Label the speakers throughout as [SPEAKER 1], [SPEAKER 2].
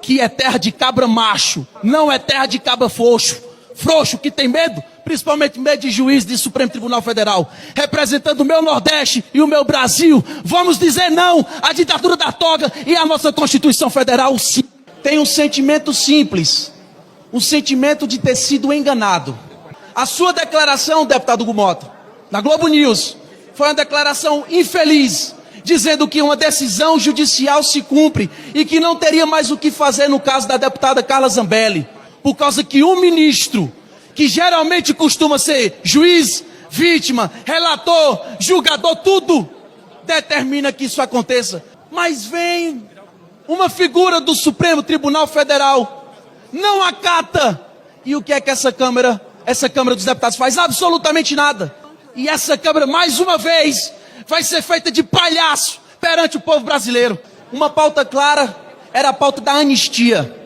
[SPEAKER 1] que é terra de cabra macho, não é terra de cabra frouxo. Frouxo que tem medo, principalmente medo de juiz de Supremo Tribunal Federal. Representando o meu Nordeste e o meu Brasil, vamos dizer não à ditadura da toga e à nossa Constituição Federal, sim. Tem um sentimento simples, um sentimento de ter sido enganado. A sua declaração, deputado Hugo Mota, na Globo News, foi uma declaração infeliz, dizendo que uma decisão judicial se cumpre e que não teria mais o que fazer no caso da deputada Carla Zambelli, por causa que um ministro, que geralmente costuma ser juiz, vítima, relator, julgador, tudo determina que isso aconteça. Mas vem uma figura do Supremo Tribunal Federal, não acata. E o que é que essa Câmara dos Deputados faz? Absolutamente nada. E essa Câmara, mais uma vez, vai ser feita de palhaço perante o povo brasileiro. Uma pauta clara era a pauta da anistia.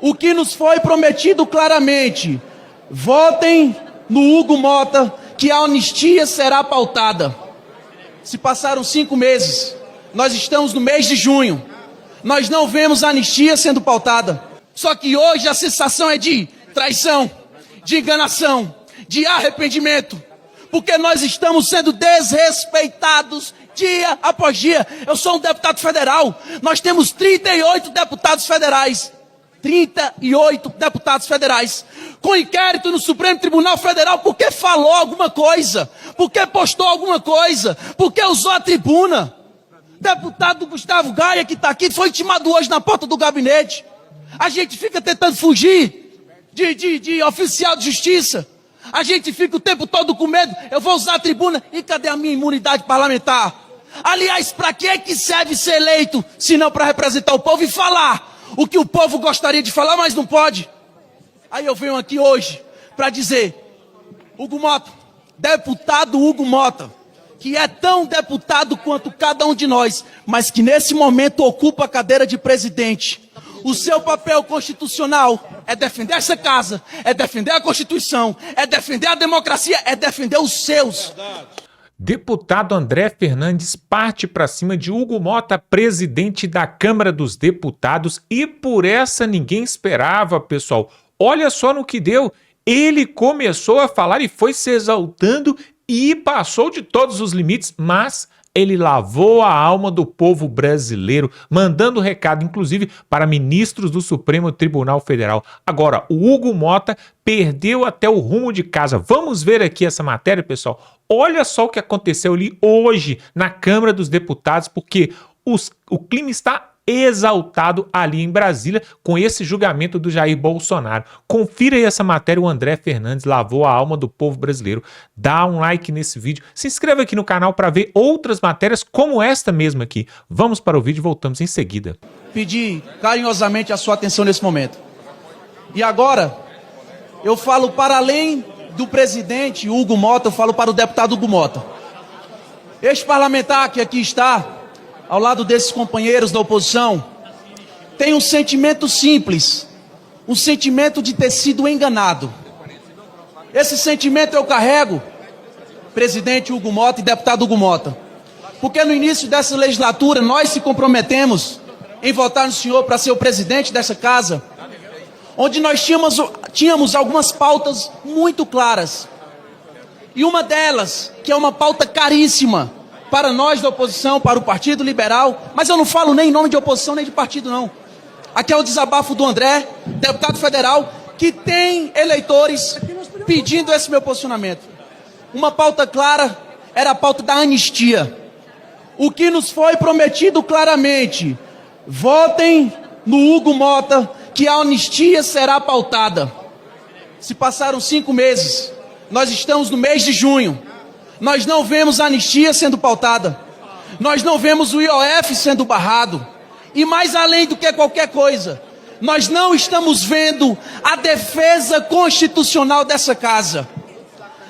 [SPEAKER 1] O que nos foi prometido claramente: votem no Hugo Mota, que a anistia será pautada. Se passaram 5 meses, nós estamos no mês de junho, nós não vemos a anistia sendo pautada. Só que hoje a sensação é de traição, de enganação, de arrependimento, porque nós estamos sendo desrespeitados dia após dia. Eu sou um deputado federal, nós temos 38 deputados federais. 38 deputados federais, com inquérito no Supremo Tribunal Federal, porque falou alguma coisa, porque postou alguma coisa, porque usou a tribuna. Deputado Gustavo Gaia, que está aqui, foi intimado hoje na porta do gabinete. A gente fica tentando fugir de oficial de justiça. A gente fica o tempo todo com medo. Eu vou usar a tribuna, e cadê a minha imunidade parlamentar? Aliás, para que serve ser eleito, se não para representar o povo e falar o que o povo gostaria de falar, mas não pode? Aí eu venho aqui hoje para dizer: Hugo Mota, deputado Hugo Mota, que é tão deputado quanto cada um de nós, mas que nesse momento ocupa a cadeira de presidente. O seu papel constitucional é defender essa casa, é defender a Constituição, é defender a democracia, é defender os seus.
[SPEAKER 2] Deputado André Fernandes parte para cima de Hugo Mota, presidente da Câmara dos Deputados, e por essa ninguém esperava, pessoal. Olha só no que deu. Ele começou a falar e foi se exaltando e passou de todos os limites, mas ele lavou a alma do povo brasileiro, mandando recado, inclusive, para ministros do Supremo Tribunal Federal. Agora, o Hugo Mota perdeu até o rumo de casa. Vamos ver aqui essa matéria, pessoal. Olha só o que aconteceu ali hoje na Câmara dos Deputados, porque o clima está exaltado ali em Brasília com esse julgamento do Jair Bolsonaro. Confira aí essa matéria. O André Fernandes lavou a alma do povo brasileiro. Dá um like nesse vídeo, se inscreva aqui no canal para ver outras matérias como esta mesma aqui. Vamos para o vídeo e voltamos em seguida.
[SPEAKER 1] Pedir carinhosamente a sua atenção nesse momento. E agora, eu falo para além do presidente Hugo Mota, eu falo para o deputado Hugo Mota. Este parlamentar que aqui está, ao lado desses companheiros da oposição, tem um sentimento simples, um sentimento de ter sido enganado. Esse sentimento eu carrego, presidente Hugo Mota e deputado Hugo Mota, porque no início dessa legislatura nós se comprometemos em votar no senhor para ser o presidente dessa casa, onde nós tínhamos algumas pautas muito claras. E uma delas, que é uma pauta caríssima para nós da oposição, para o Partido Liberal, mas eu não falo nem em nome de oposição nem de partido não. Aqui é o desabafo do André, deputado federal, que tem eleitores pedindo esse meu posicionamento. Uma pauta clara era a pauta da anistia. O que nos foi prometido claramente: votem no Hugo Mota, que a anistia será pautada. Se passaram 5 meses, nós estamos no mês de junho. Nós não vemos a anistia sendo pautada. Nós não vemos o IOF sendo barrado. E mais além do que qualquer coisa, nós não estamos vendo a defesa constitucional dessa casa.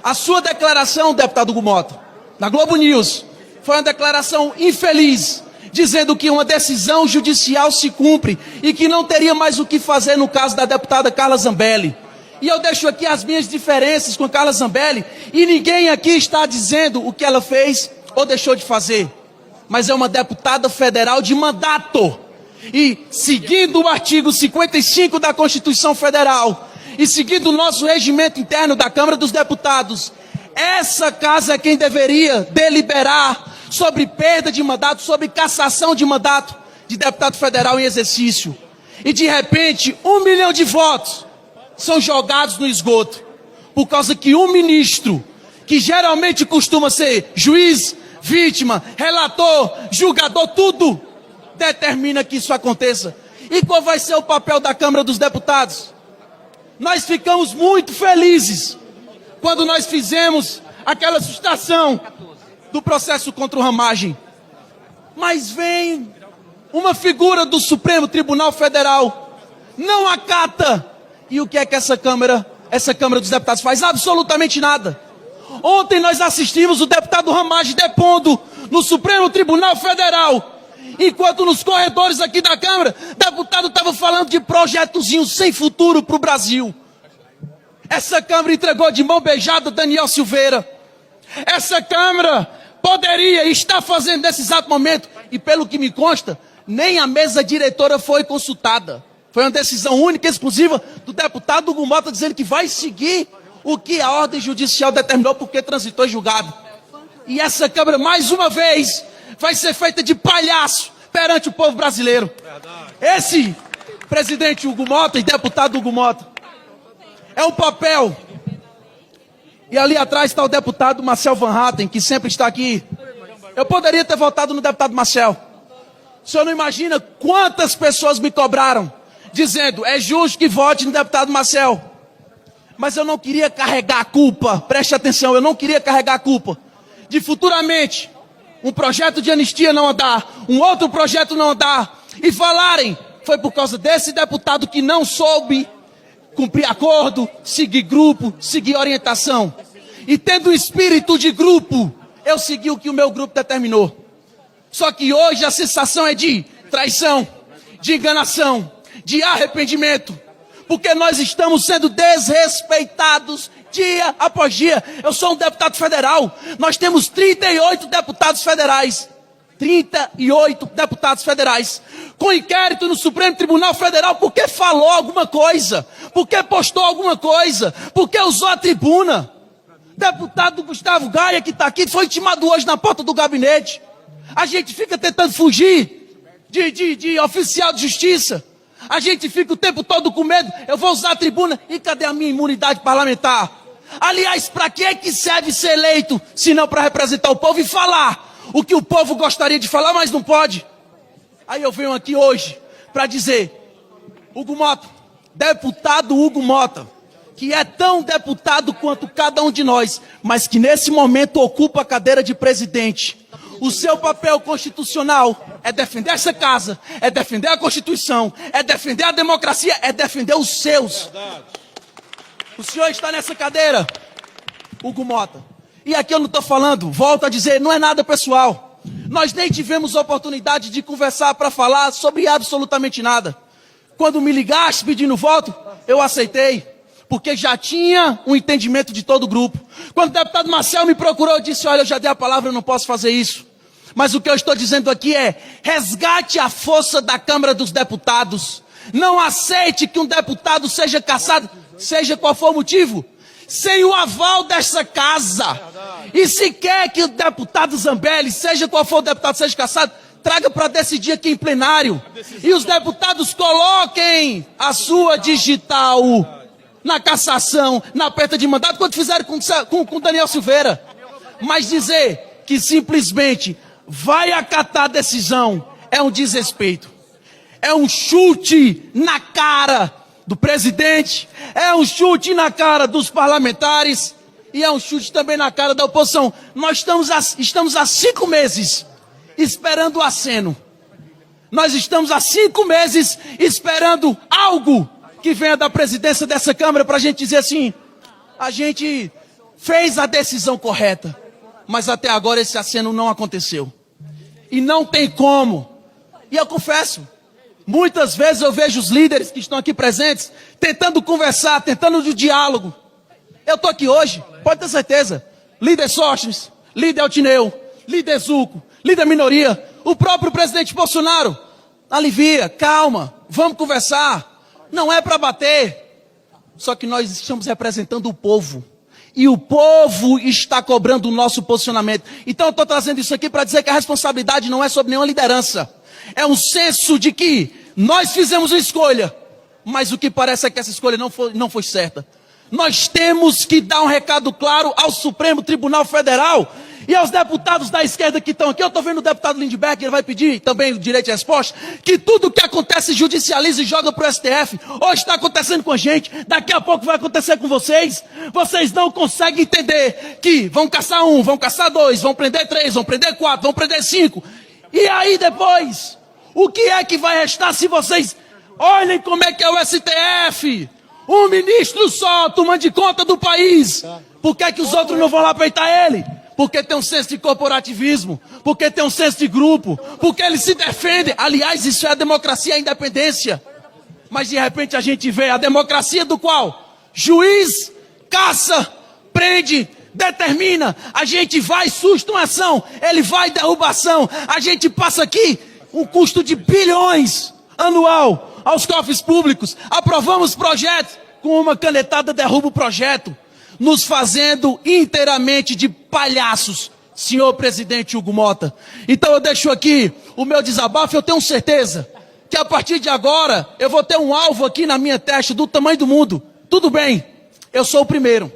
[SPEAKER 1] A sua declaração, deputado Hugo Mota, na Globo News, foi uma declaração infeliz, dizendo que uma decisão judicial se cumpre e que não teria mais o que fazer no caso da deputada Carla Zambelli. E eu deixo aqui as minhas diferenças com a Carla Zambelli, e ninguém aqui está dizendo o que ela fez ou deixou de fazer. Mas é uma deputada federal de mandato. E seguindo o artigo 55 da Constituição Federal e seguindo o nosso regimento interno da Câmara dos Deputados, essa casa é quem deveria deliberar sobre perda de mandato, sobre cassação de mandato de deputado federal em exercício. E de repente, 1 milhão de votos são jogados no esgoto, por causa que um ministro, que geralmente costuma ser juiz, vítima, relator, julgador, tudo, determina que isso aconteça. E qual vai ser o papel da Câmara dos Deputados? Nós ficamos muito felizes quando nós fizemos aquela sustação do processo contra o Ramagem. Mas vem uma figura do Supremo Tribunal Federal, não acata. E o que é que essa Câmara dos Deputados faz? Absolutamente nada. Ontem nós assistimos o deputado Ramagem depondo no Supremo Tribunal Federal, enquanto nos corredores aqui da Câmara, o deputado estava falando de projetozinhos sem futuro para o Brasil. Essa Câmara entregou de mão beijada Daniel Silveira. Essa Câmara poderia e está fazendo nesse exato momento, e pelo que me consta, nem a mesa diretora foi consultada. Foi uma decisão única e exclusiva do deputado Hugo Mota, dizendo que vai seguir o que a ordem judicial determinou porque transitou em julgado. E essa Câmara, mais uma vez, vai ser feita de palhaço perante o povo brasileiro. Esse presidente Hugo Mota e deputado Hugo Mota é um papel. E ali atrás está o deputado Marcel Van Hatten, que sempre está aqui. Eu poderia ter votado no deputado Marcel. O senhor não imagina quantas pessoas me cobraram, dizendo, é justo que vote no deputado Marcel. Mas eu não queria carregar a culpa, preste atenção, eu não queria carregar a culpa de futuramente um projeto de anistia não andar, um outro projeto não andar, e falarem, foi por causa desse deputado que não soube cumprir acordo, seguir grupo, seguir orientação. E tendo espírito de grupo, eu segui o que o meu grupo determinou. Só que hoje a sensação é de traição, de enganação, de arrependimento, porque nós estamos sendo desrespeitados dia após dia. Eu sou um deputado federal, nós temos 38 deputados federais, 38 deputados federais, com inquérito no Supremo Tribunal Federal porque falou alguma coisa, porque postou alguma coisa, porque usou a tribuna. Deputado Gustavo Gaia, que está aqui, foi intimado hoje na porta do gabinete. A gente fica tentando fugir de oficial de justiça. A gente fica o tempo todo com medo. Eu vou usar a tribuna. E cadê a minha imunidade parlamentar? Aliás, para que serve ser eleito, se não para representar o povo e falar o que o povo gostaria de falar, mas não pode? Aí eu venho aqui hoje para dizer, Hugo Mota, deputado Hugo Mota, que é tão deputado quanto cada um de nós, mas que nesse momento ocupa a cadeira de presidente. O seu papel constitucional é defender essa casa, é defender a Constituição, é defender a democracia, é defender os seus. O senhor está nessa cadeira, Hugo Mota. E aqui eu não estou falando, volto a dizer, não é nada pessoal. Nós nem tivemos oportunidade de conversar para falar sobre absolutamente nada. Quando me ligaste pedindo voto, eu aceitei, porque já tinha um entendimento de todo o grupo. Quando o deputado Marcel me procurou, eu disse, olha, eu já dei a palavra, eu não posso fazer isso. Mas o que eu estou dizendo aqui é, resgate a força da Câmara dos Deputados. Não aceite que um deputado seja cassado, seja qual for o motivo, sem o aval dessa casa. E se quer que o deputado Zambelli, seja qual for o deputado, seja cassado, traga para decidir aqui em plenário. E os deputados coloquem a sua digital na cassação, na perda de mandato, quando fizeram com Daniel Silveira. Mas dizer que simplesmente vai acatar a decisão é um desrespeito. É um chute na cara do presidente, é um chute na cara dos parlamentares e é um chute também na cara da oposição. Nós estamos há 5 meses esperando o aceno. Nós estamos há 5 meses esperando algo que venha da presidência dessa Câmara para a gente dizer assim, a gente fez a decisão correta, mas até agora esse aceno não aconteceu. E não tem como. E eu confesso, muitas vezes eu vejo os líderes que estão aqui presentes tentando conversar, tentando o diálogo. Eu estou aqui hoje, pode ter certeza, líder Sóstenes, líder Altineu, líder Zuco, líder minoria, o próprio presidente Bolsonaro alivia, calma, vamos conversar. Não é para bater. Só que nós estamos representando o povo. E o povo está cobrando o nosso posicionamento. Então eu estou trazendo isso aqui para dizer que a responsabilidade não é sobre nenhuma liderança. É um senso de que nós fizemos uma escolha, mas o que parece é que essa escolha não foi certa. Nós temos que dar um recado claro ao Supremo Tribunal Federal e aos deputados da esquerda que estão aqui. Eu estou vendo o deputado Lindbergh, ele vai pedir também o direito de resposta, que tudo que acontece judicializa e joga para o STF. Hoje está acontecendo com a gente, daqui a pouco vai acontecer com vocês. Vocês não conseguem entender que vão caçar um, vão caçar dois, vão prender 3, vão prender 4, vão prender 5. E aí depois, o que é que vai restar se vocês olhem como é que é o STF? Um ministro só tomando de conta do país. Por que é que os outros não vão lá peitar ele? Porque tem um senso de corporativismo, porque tem um senso de grupo, porque ele se defende. Aliás, isso é a democracia, a independência. Mas de repente a gente vê a democracia do qual? Juiz caça, prende, determina. A gente vai, susta uma ação, ele vai, derruba ação. A gente passa aqui um custo de bilhões anual aos cofres públicos. Aprovamos projetos, com uma canetada derruba o projeto, nos fazendo inteiramente de palhaços, senhor presidente Hugo Mota. Então eu deixo aqui o meu desabafo. Eu tenho certeza que a partir de agora eu vou ter um alvo aqui na minha testa do tamanho do mundo. Tudo bem, eu sou o primeiro,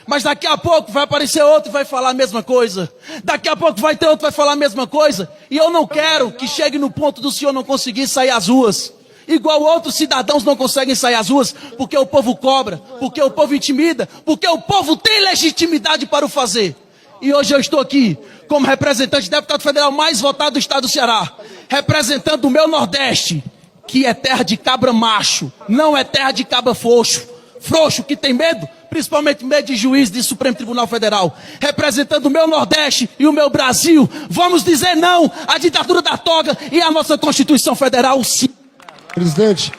[SPEAKER 1] mas daqui a pouco vai aparecer outro e vai falar a mesma coisa. Daqui a pouco vai ter outro e vai falar a mesma coisa. E eu não quero que chegue no ponto do senhor não conseguir sair às ruas, igual outros cidadãos não conseguem sair às ruas, porque o povo cobra, porque o povo intimida, porque o povo tem legitimidade para o fazer. E hoje eu estou aqui como representante, deputado federal mais votado do estado do Ceará, representando o meu Nordeste, que é terra de cabra macho, não é terra de cabra frouxo que tem medo, principalmente medo de juiz do Supremo Tribunal Federal. Representando o meu Nordeste e o meu Brasil, vamos dizer não à ditadura da toga e à nossa Constituição Federal, sim.
[SPEAKER 3] Presidente,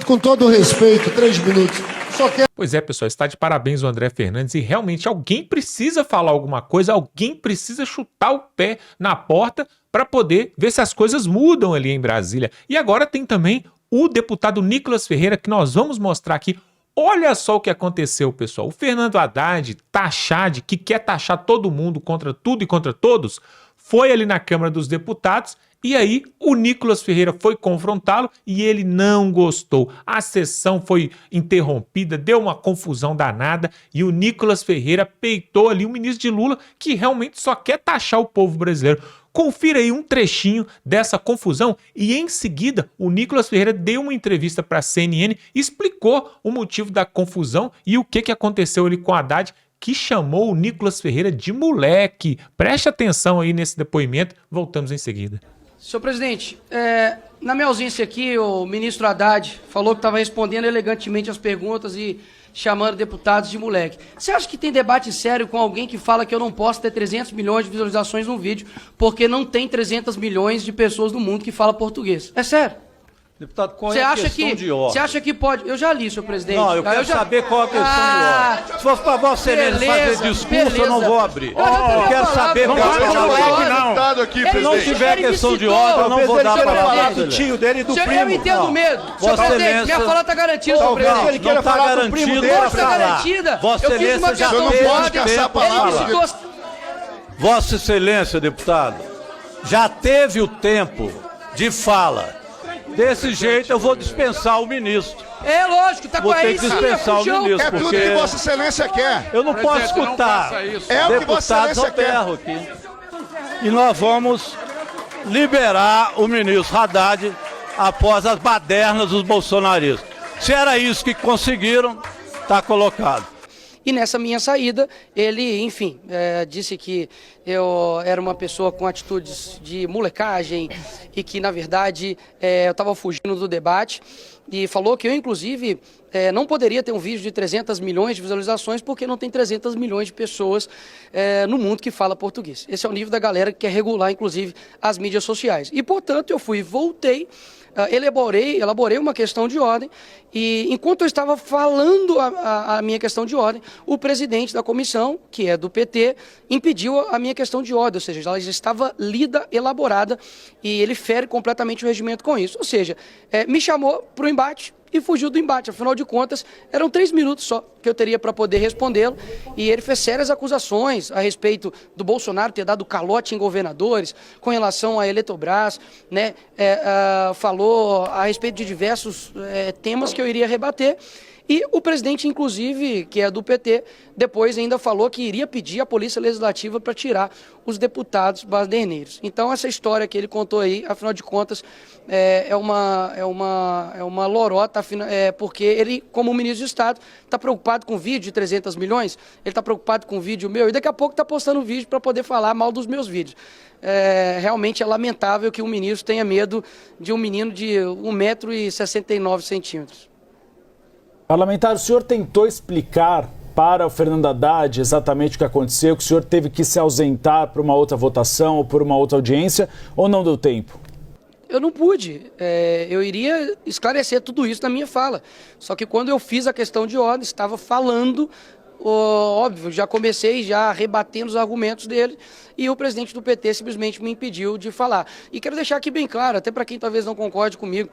[SPEAKER 3] com todo o respeito, 3 minutos. Só quero...
[SPEAKER 2] Pois é, pessoal, está de parabéns o André Fernandes e realmente alguém precisa falar alguma coisa, alguém precisa chutar o pé na porta para poder ver se as coisas mudam ali em Brasília. E agora tem também o deputado Nicolas Ferreira, que nós vamos mostrar aqui. Olha só o que aconteceu, pessoal. O Fernando Haddad, taxado, que quer taxar todo mundo contra tudo e contra todos, foi ali na Câmara dos Deputados. E aí o Nicolas Ferreira foi confrontá-lo e ele não gostou. A sessão foi interrompida, deu uma confusão danada e o Nicolas Ferreira peitou ali o ministro de Lula, que realmente só quer taxar o povo brasileiro. Confira aí um trechinho dessa confusão e em seguida o Nicolas Ferreira deu uma entrevista para a CNN, explicou o motivo da confusão e o que aconteceu ali com o Haddad, que chamou o Nicolas Ferreira de moleque. Preste atenção aí nesse depoimento, voltamos em seguida.
[SPEAKER 4] Senhor presidente, na minha ausência aqui, o ministro Haddad falou que estava respondendo elegantemente as perguntas e chamando deputados de moleque. Você acha que tem debate sério com alguém que fala que eu não posso ter 300 milhões de visualizações num vídeo porque não tem 300 milhões de pessoas no mundo que falam português? É sério.
[SPEAKER 5] Deputado, qual é a questão de ordem?
[SPEAKER 4] Você acha que pode... Eu já li, senhor presidente.
[SPEAKER 5] Não, eu quero saber qual é a questão de ordem. Se fosse para Vossa Excelência fazer discurso, eu não vou abrir. Eu quero saber qual é a questão de ordem. Se não tiver questão de ordem, eu não vou dar a palavra do tio dele e do primo.
[SPEAKER 4] Eu entendo medo. Senhor presidente, minha fala está garantida, senhor presidente.
[SPEAKER 5] Não está garantido.
[SPEAKER 4] Não está garantida.
[SPEAKER 5] Vossa Excelência já teve... Vossa Excelência, deputado, já teve o tempo de fala. Desse jeito eu vou dispensar o ministro.
[SPEAKER 4] É lógico, tá com
[SPEAKER 5] vou ter que dispensar o ministro.
[SPEAKER 3] É tudo que Vossa Excelência quer.
[SPEAKER 5] Eu não posso escutar
[SPEAKER 3] É o que Vossa
[SPEAKER 5] deputados
[SPEAKER 3] Excelência quer.
[SPEAKER 5] aqui. E nós vamos liberar o ministro Haddad após as badernas dos bolsonaristas. Se era isso que conseguiram, está colocado.
[SPEAKER 4] E nessa minha saída, ele, enfim, disse que eu era uma pessoa com atitudes de molecagem e que, na verdade, eu estava fugindo do debate. E falou que eu, inclusive, não poderia ter um vídeo de 300 milhões de visualizações porque não tem 300 milhões de pessoas no mundo que fala português. Esse é o nível da galera que quer regular, inclusive, as mídias sociais. E, portanto, eu voltei, elaborei uma questão de ordem e, enquanto eu estava falando a minha questão de ordem, o presidente da comissão, que é do PT, impediu a minha questão de ordem, ou seja, ela já estava lida, elaborada, e ele fere completamente o regimento com isso. Ou seja, me chamou para o embate e fugiu do embate. Afinal de contas, eram 3 minutos só que eu teria para poder respondê-lo, e ele fez sérias acusações a respeito do Bolsonaro ter dado calote em governadores, com relação à Eletrobras, né? Falou a respeito de diversos temas que eu iria rebater. E o presidente, inclusive, que é do PT, depois ainda falou que iria pedir à Polícia Legislativa para tirar os deputados baderneiros. Então, essa história que ele contou aí, afinal de contas, é uma lorota, porque ele, como ministro de Estado, está preocupado com vídeo de 300 milhões, ele está preocupado com vídeo meu, e daqui a pouco está postando vídeo para poder falar mal dos meus vídeos. Realmente é lamentável que um ministro tenha medo de um menino de 1,69 m.
[SPEAKER 6] Parlamentar, o senhor tentou explicar para o Fernando Haddad exatamente o que aconteceu, que o senhor teve que se ausentar para uma outra votação ou por uma outra audiência, ou não deu tempo?
[SPEAKER 4] Eu não pude. Eu iria esclarecer tudo isso na minha fala. Só que quando eu fiz a questão de ordem, estava falando, óbvio, já comecei já rebatendo os argumentos dele, e o presidente do PT simplesmente me impediu de falar. E quero deixar aqui bem claro, até para quem talvez não concorde comigo,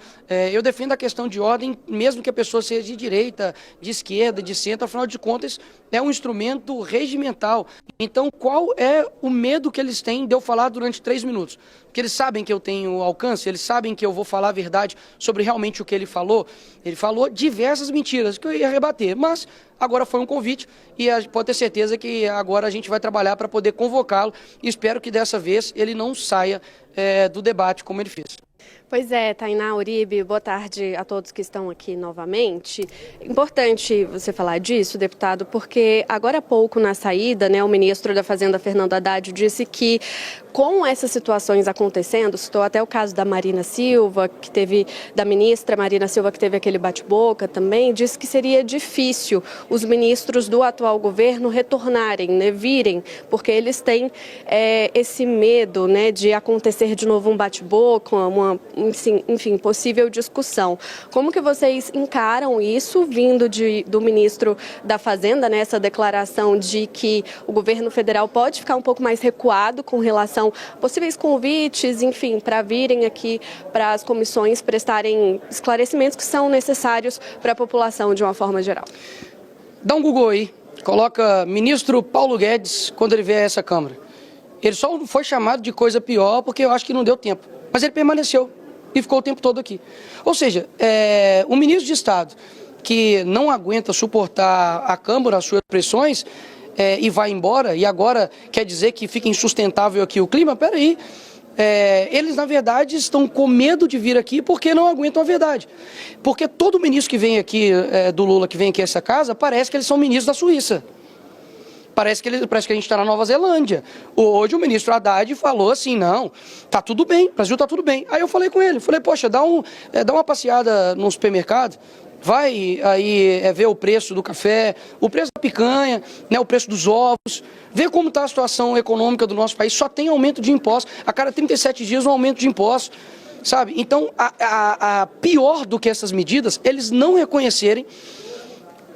[SPEAKER 4] eu defendo a questão de ordem, mesmo que a pessoa seja de direita, de esquerda, de centro, afinal de contas, é um instrumento regimental. Então, qual é o medo que eles têm de eu falar durante 3 minutos? Porque eles sabem que eu tenho alcance, eles sabem que eu vou falar a verdade sobre realmente o que ele falou. Ele falou diversas mentiras que eu ia rebater, mas agora foi um convite e pode ter certeza que agora a gente vai trabalhar para poder convocá-lo, e espero que dessa vez ele não saia do debate como ele fez.
[SPEAKER 7] Pois é, Tainá, Uribe, boa tarde a todos que estão aqui novamente. Importante você falar disso, deputado, porque agora há pouco na saída, o ministro da Fazenda, Fernando Haddad, disse que com essas situações acontecendo, citou até o caso da Marina Silva, da ministra Marina Silva, que teve aquele bate-boca também, disse que seria difícil os ministros do atual governo retornarem, virem, porque eles têm esse medo, de acontecer de novo um bate-boca, enfim, possível discussão. Como que vocês encaram isso, vindo do ministro da Fazenda, essa declaração de que o governo federal pode ficar um pouco mais recuado com relação a possíveis convites, enfim, para virem aqui para as comissões prestarem esclarecimentos que são necessários para a população de uma forma geral?
[SPEAKER 4] Dá um Google aí, coloca ministro Paulo Guedes quando ele vier a essa Câmara. Ele só foi chamado de coisa pior porque eu acho que não deu tempo, mas ele permaneceu e ficou o tempo todo aqui. Ou seja, um ministro de Estado que não aguenta suportar a Câmara, as suas pressões, e vai embora, e agora quer dizer que fica insustentável aqui o clima? Peraí, eles na verdade estão com medo de vir aqui porque não aguentam a verdade. Porque todo ministro que vem aqui, do Lula, que vem aqui a essa casa, parece que eles são ministros da Suíça. Parece que a gente está na Nova Zelândia. Hoje o ministro Haddad falou assim, não, tá tudo bem, o Brasil tá tudo bem. Aí eu falei com ele, poxa, dá uma passeada no supermercado, vai aí ver o preço do café, o preço da picanha, o preço dos ovos, vê como está a situação econômica do nosso país, só tem aumento de impostos, a cada 37 dias um aumento de impostos, sabe? Então, pior do que essas medidas, eles não reconhecerem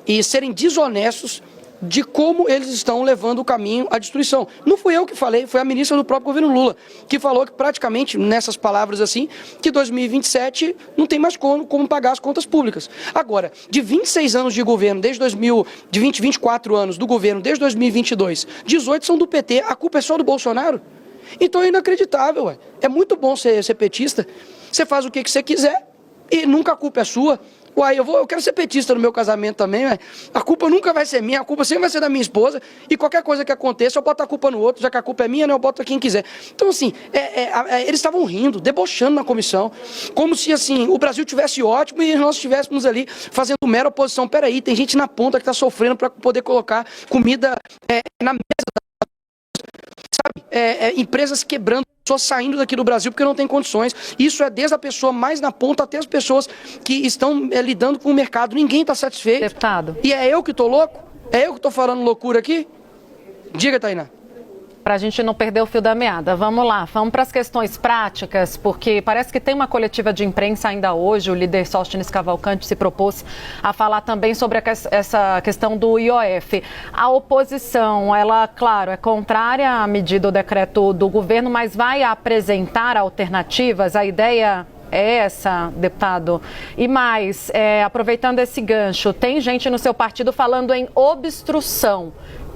[SPEAKER 4] e serem desonestos de como eles estão levando o caminho à destruição. Não fui eu que falei, foi a ministra do próprio governo Lula, que falou que praticamente, nessas palavras assim, que 2027 não tem mais como pagar as contas públicas. Agora, de 26 anos de governo, de 24 anos do governo, desde 2022, 18 são do PT, a culpa é só do Bolsonaro? Então é inacreditável, ué. É muito bom ser petista, você faz o que você quiser e nunca a culpa é sua. Uai, eu quero ser petista no meu casamento também, ué. A culpa nunca vai ser minha, a culpa sempre vai ser da minha esposa, e qualquer coisa que aconteça, eu boto a culpa no outro, já que a culpa é minha, eu boto quem quiser. Então, assim, eles estavam rindo, debochando na comissão, como se, assim, o Brasil tivesse ótimo e nós estivéssemos ali fazendo mera oposição. Peraí, tem gente na ponta que está sofrendo para poder colocar comida na mesa, sabe? Empresas quebrando pessoas saindo daqui do Brasil porque não tem condições. Isso é desde a pessoa mais na ponta até as pessoas que estão lidando com o mercado. Ninguém está satisfeito.
[SPEAKER 8] Deputado.
[SPEAKER 4] E é eu que estou louco? É eu que estou falando loucura aqui? Diga, Tainá.
[SPEAKER 8] Para a gente não perder o fio da meada, vamos lá, vamos para as questões práticas, porque parece que tem uma coletiva de imprensa ainda hoje, o líder Sóstenes Cavalcante se propôs a falar também sobre essa questão do IOF. A oposição, ela, claro, é contrária à medida do decreto do governo, mas vai apresentar alternativas, a ideia é essa, deputado. E mais, aproveitando esse gancho, tem gente no seu partido falando em obstrução.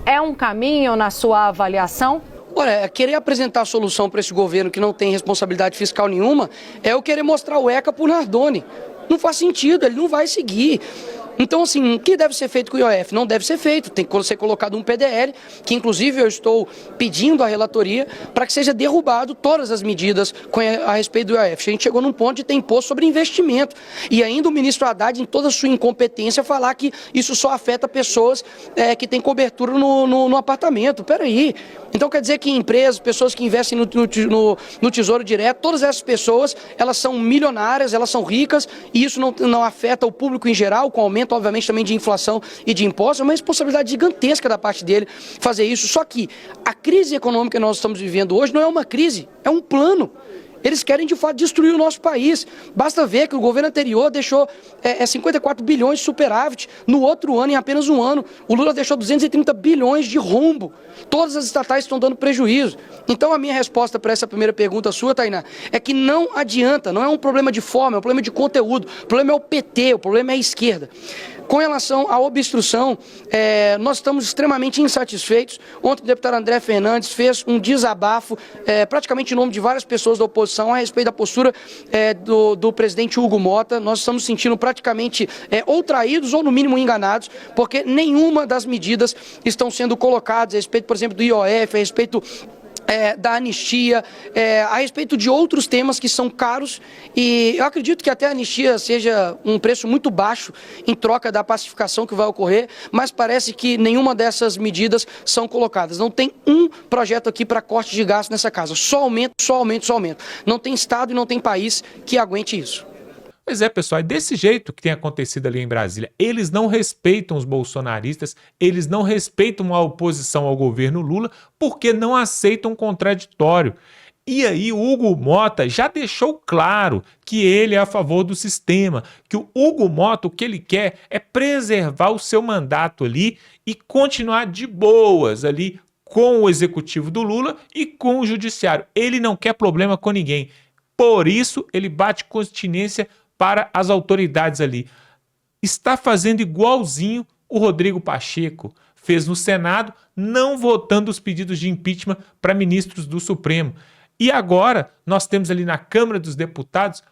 [SPEAKER 8] É um caminho na sua avaliação?
[SPEAKER 4] Olha, querer apresentar a solução para esse governo que não tem responsabilidade fiscal nenhuma é eu querer mostrar o ECA para o Nardoni. Não faz sentido, ele não vai seguir. Então, assim, o que deve ser feito com o IOF? Não deve ser feito, tem que ser colocado um PDL, que inclusive eu estou pedindo à relatoria para que seja derrubado todas as medidas a respeito do IOF. A gente chegou num ponto de ter imposto sobre investimento. E ainda o ministro Haddad, em toda a sua incompetência, falar que isso só afeta pessoas que têm cobertura no apartamento. Peraí. Então quer dizer que empresas, pessoas que investem no Tesouro Direto, todas essas pessoas, elas são milionárias, elas são ricas, e isso não afeta o público em geral, com aumento, obviamente, também de inflação e de impostos. É uma responsabilidade gigantesca da parte dele fazer isso. Só que a crise econômica que nós estamos vivendo hoje não é uma crise, é um plano. Eles querem, de fato, destruir o nosso país. Basta ver que o governo anterior deixou 54 bilhões de superávit. No outro ano, em apenas um ano, o Lula deixou 230 bilhões de rombo. Todas as estatais estão dando prejuízo. Então, a minha resposta para essa primeira pergunta sua, Tainá, é que não adianta, não é um problema de forma, é um problema de conteúdo. O problema é o PT, o problema é a esquerda. Com relação à obstrução, nós estamos extremamente insatisfeitos. Ontem o deputado André Fernandes fez um desabafo, praticamente em nome de várias pessoas da oposição, a respeito da postura do presidente Hugo Mota. Nós estamos sentindo praticamente ou traídos ou, no mínimo, enganados, porque nenhuma das medidas estão sendo colocadas a respeito, por exemplo, do IOF, a respeito da anistia, a respeito de outros temas que são caros, e eu acredito que até a anistia seja um preço muito baixo em troca da pacificação que vai ocorrer, mas parece que nenhuma dessas medidas são colocadas. Não tem um projeto aqui para corte de gasto nessa casa, só aumento, só aumento, só aumento. Não tem estado e não tem país que aguente isso.
[SPEAKER 2] Pois é, pessoal, é desse jeito que tem acontecido ali em Brasília. Eles não respeitam os bolsonaristas, eles não respeitam a oposição ao governo Lula, porque não aceitam o contraditório. E aí o Hugo Mota já deixou claro que ele é a favor do sistema, que o Hugo Mota, o que ele quer é preservar o seu mandato ali e continuar de boas ali com o executivo do Lula e com o judiciário. Ele não quer problema com ninguém. Por isso, ele bate continência para as autoridades ali. Está fazendo igualzinho o Rodrigo Pacheco fez no Senado, não votando os pedidos de impeachment para ministros do Supremo. E agora nós temos ali na Câmara dos Deputados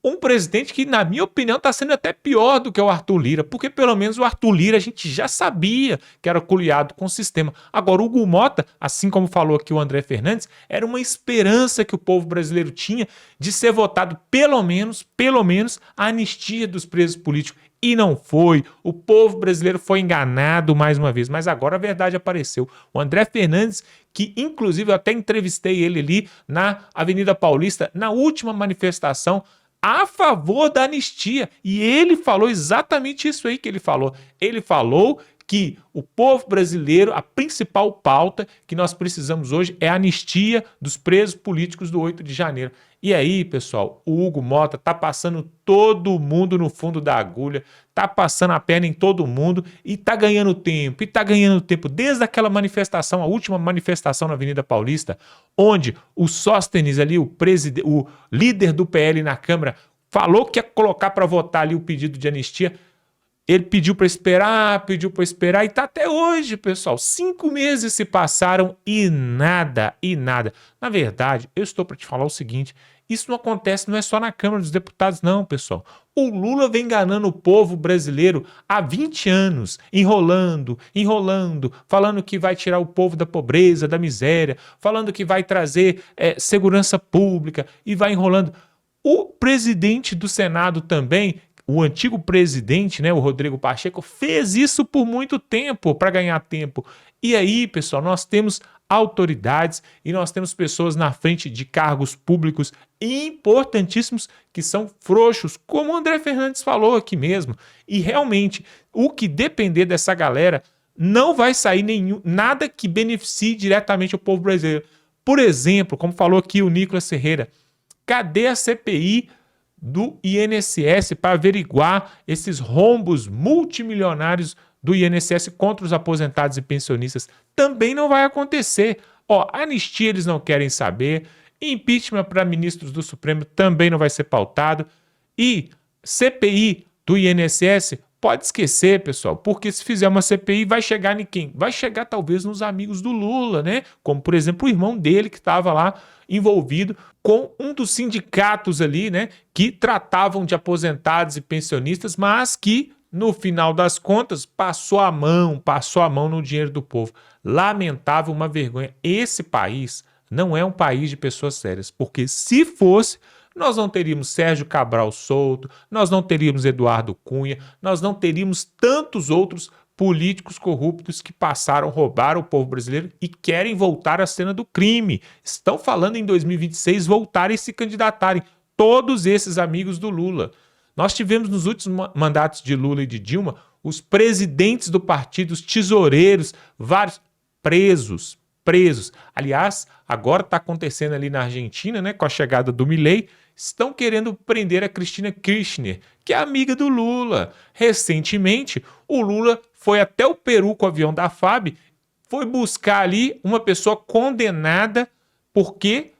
[SPEAKER 2] um presidente que, na minha opinião, está sendo até pior do que o Arthur Lira, porque pelo menos o Arthur Lira a gente já sabia que era coliado com o sistema. Agora o Hugo Mota, assim como falou aqui o André Fernandes, era uma esperança que o povo brasileiro tinha de ser votado pelo menos a anistia dos presos políticos. E não foi. O povo brasileiro foi enganado mais uma vez. Mas agora a verdade apareceu. O André Fernandes, que inclusive eu até entrevistei ele ali na Avenida Paulista, na última manifestação a favor da anistia. E ele falou exatamente isso aí que ele falou. Ele falou que o povo brasileiro, a principal pauta que nós precisamos hoje é a anistia dos presos políticos do 8 de janeiro. E aí, pessoal, o Hugo Mota tá passando todo mundo no fundo da agulha, tá passando a perna em todo mundo e tá ganhando tempo, desde aquela manifestação, a última manifestação na Avenida Paulista, onde o Sóstenes ali, o líder do PL na Câmara, falou que ia colocar para votar ali o pedido de anistia. Ele pediu para esperar e tá até hoje, pessoal. 5 meses se passaram e nada. Na verdade, eu estou para te falar o seguinte, isso não acontece, não é só na Câmara dos Deputados não, pessoal. O Lula vem enganando o povo brasileiro há 20 anos, enrolando, falando que vai tirar o povo da pobreza, da miséria, falando que vai trazer segurança pública e vai enrolando. O presidente do Senado também o antigo presidente, né, o Rodrigo Pacheco, fez isso por muito tempo para ganhar tempo. E aí, pessoal, nós temos autoridades e nós temos pessoas na frente de cargos públicos importantíssimos que são frouxos, como o André Fernandes falou aqui mesmo. E realmente, o que depender dessa galera, não vai sair nada que beneficie diretamente o povo brasileiro. Por exemplo, como falou aqui o Nicolas Ferreira, cadê a CPI do INSS para averiguar esses rombos multimilionários do INSS contra os aposentados e pensionistas? Também não vai acontecer. Anistia eles não querem saber, impeachment para ministros do Supremo também não vai ser pautado, e CPI do INSS, pode esquecer, pessoal, porque se fizer uma CPI vai chegar em quem? Vai chegar talvez nos amigos do Lula, né? Como, por exemplo, o irmão dele que estava lá envolvido com um dos sindicatos ali, né? Que tratavam de aposentados e pensionistas, mas que, no final das contas, passou a mão no dinheiro do povo. Lamentável, uma vergonha. Esse país não é um país de pessoas sérias, porque se fosse, nós não teríamos Sérgio Cabral solto, nós não teríamos Eduardo Cunha, nós não teríamos tantos outros políticos corruptos que roubaram o povo brasileiro e querem voltar à cena do crime. Estão falando em 2026 voltarem e se candidatarem. Todos esses amigos do Lula. Nós tivemos nos últimos mandatos de Lula e de Dilma os presidentes do partido, os tesoureiros, vários presos. Aliás, agora está acontecendo ali na Argentina, né, com a chegada do Milei, estão querendo prender a Cristina Kirchner, que é amiga do Lula. Recentemente, o Lula foi até o Peru com o avião da FAB, foi buscar ali uma pessoa condenada porque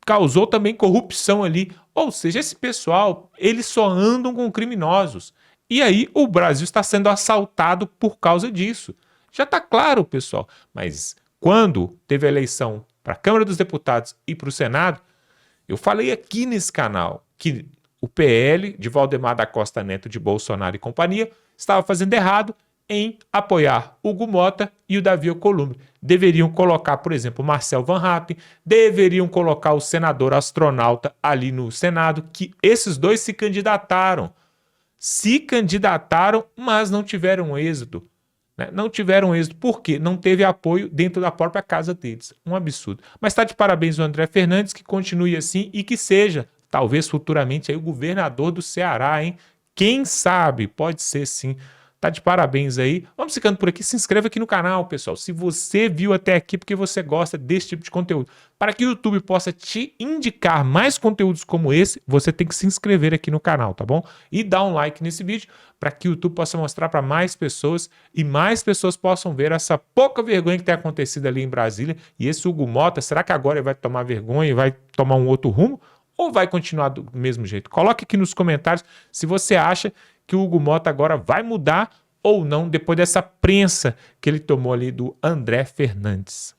[SPEAKER 2] causou também corrupção ali. Ou seja, esse pessoal, eles só andam com criminosos. E aí o Brasil está sendo assaltado por causa disso. Já está claro, pessoal, mas quando teve a eleição para a Câmara dos Deputados e para o Senado, eu falei aqui nesse canal que o PL de Valdemar da Costa Neto, de Bolsonaro e companhia, estava fazendo errado em apoiar Hugo Mota e o Davi Alcolumbre. Deveriam colocar, por exemplo, o Marcel Van Hatten, deveriam colocar o senador astronauta ali no Senado, que esses dois se candidataram, mas não tiveram êxito. Não tiveram êxito porque não teve apoio dentro da própria casa deles. Um absurdo. Mas está de parabéns o André Fernandes, que continue assim e que seja, talvez futuramente, aí, o governador do Ceará, hein? Quem sabe? Pode ser sim. Tá de parabéns aí. Vamos ficando por aqui. Se inscreva aqui no canal, pessoal. Se você viu até aqui porque você gosta desse tipo de conteúdo. Para que o YouTube possa te indicar mais conteúdos como esse, você tem que se inscrever aqui no canal, tá bom? E dar um like nesse vídeo para que o YouTube possa mostrar para mais pessoas e mais pessoas possam ver essa pouca vergonha que tem acontecido ali em Brasília. E esse Hugo Mota, será que agora ele vai tomar vergonha e vai tomar um outro rumo? Ou vai continuar do mesmo jeito? Coloque aqui nos comentários se você acha que o Hugo Mota agora vai mudar ou não depois dessa prensa que ele tomou ali do André Fernandes.